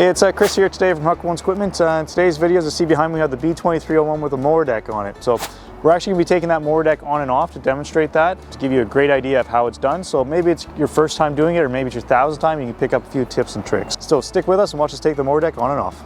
Hey, it's Chris here today from Huck Ones Equipment. In today's video, as you see behind me, we have the B2301 with a mower deck on it. So we're actually going to be taking that mower deck on and off to demonstrate that, to give you a great idea of how it's done. So maybe it's your first time doing it, or maybe it's your 1000th time, you can pick up a few tips and tricks. So stick with us and watch us take the mower deck on and off.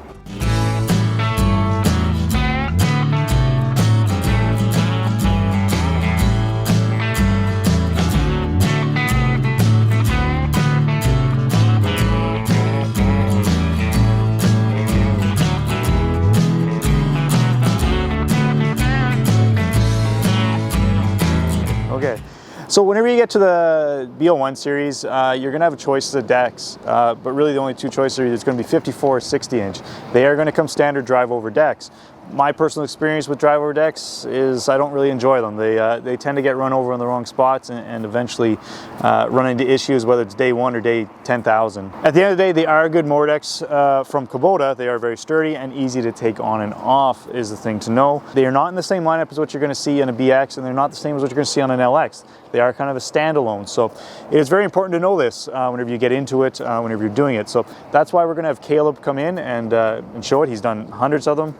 Okay, so whenever you get to the B01 series, you're going to have a choice of decks, but really the only two choices are it's going to be 54 or 60 inch. They are going to come standard drive over decks. My personal experience with drive over decks is I don't really enjoy them. They tend to get run over in the wrong spots and eventually run into issues, whether it's day one or day 10,000. At the end of the day, they are good mower decks from Kubota. They are very sturdy and easy to take on and off is the thing to know. They are not in the same lineup as what you're going to see in a BX, and they're not the same as what you're going to see on an LX. They are kind of a standalone. So it is very important to know this whenever you get into it, whenever you're doing it. So that's why we're going to have Caleb come in and show it. He's done hundreds of them,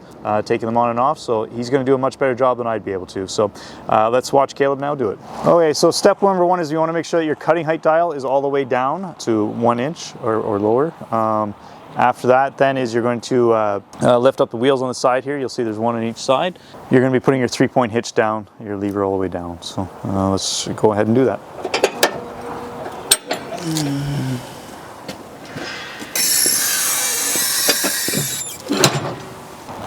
taking them on and off. So he's going to do a much better job than I'd be able to. So let's watch Caleb now do it. Okay, so step number one is you want to make sure that your cutting height dial is all the way down to 1 inch or lower. After that, then is you're going to lift up the wheels on the side here. You'll see there's one on each side. You're going to be putting your 3-point hitch down, your lever all the way down. So let's go ahead and do that.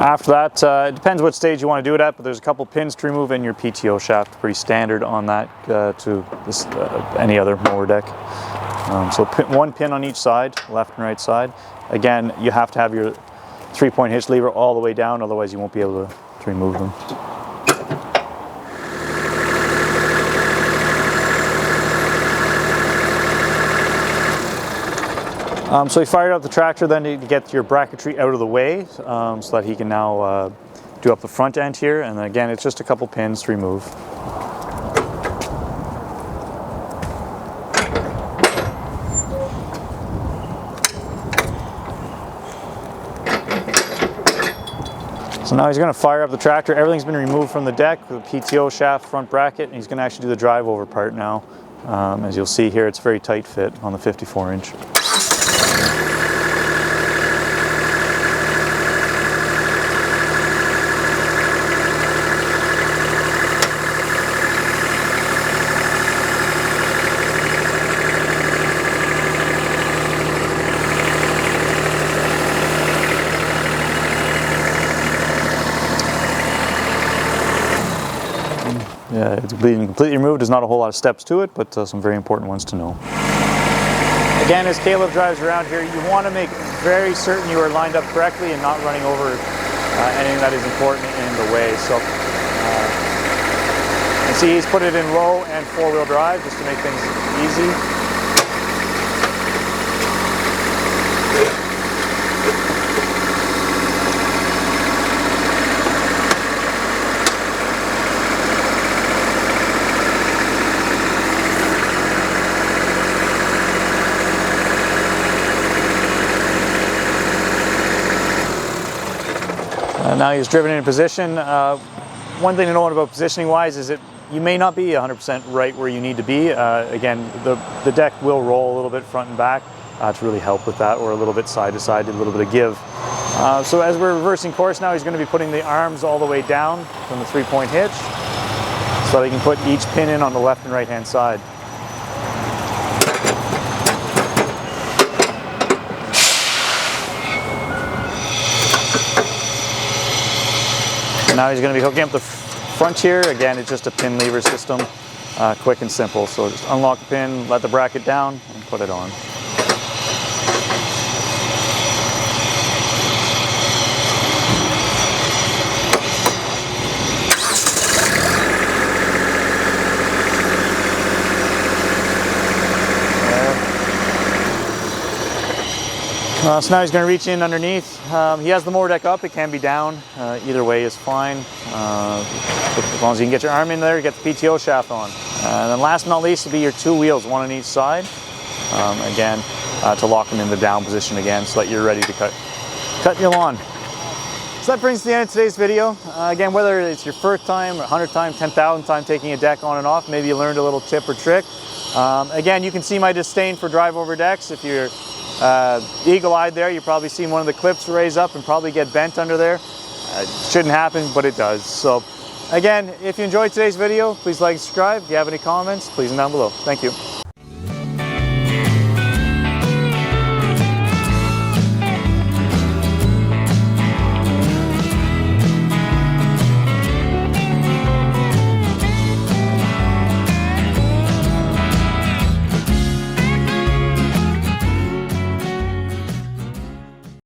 After that, it depends what stage you want to do it at, but there's a couple pins to remove in your PTO shaft. Pretty standard on that to this, any other mower deck. So one pin on each side, left and right side. Again, you have to have your 3-point hitch lever all the way down, otherwise you won't be able to remove them. So you fired up the tractor then to get your bracketry out of the way so that he can now do up the front end here, and then again it's just a couple pins to remove. So now he's going to fire up the tractor. Everything's been removed from the deck, the PTO shaft, front bracket, and he's going to actually do the drive over part now. As you'll see here, it's very tight fit on the 54 inch. Yeah, it's completely removed. There's not a whole lot of steps to it, but some very important ones to know. Again, as Caleb drives around here, you want to make very certain you are lined up correctly and not running over anything that is important in the way. So, you see he's put it in low and 4-wheel drive just to make things easy. Now he's driven in position. One thing to know about positioning wise is that you may not be 100% right where you need to be. Again, the deck will roll a little bit front and back to really help with that, or a little bit side to side, a little bit of give. So as we're reversing course now, he's going to be putting the arms all the way down from the 3-point hitch so that he can put each pin in on the left and right hand side. Now he's going to be hooking up the front here. Again, it's just a pin lever system, quick and simple. So just unlock the pin, let the bracket down, and put it on. So now he's going to reach in underneath. He has the mower deck up. It can be down. Either way is fine. As long as you can get your arm in there, get the PTO shaft on. And then last but not least will be your 2 wheels, one on each side. again, to lock them in the down position again so that you're ready to cut your lawn. So that brings to the end of today's video. Again, whether it's your first time, 100th time, 10,000th time taking a deck on and off, maybe you learned a little tip or trick. Again, you can see my disdain for drive over decks. If you're eagle-eyed there, you've probably seen one of the clips raise up and probably get bent under there. It shouldn't happen, but it does. So again, if you enjoyed today's video, please like and subscribe. If you have any comments, please down below. Thank you.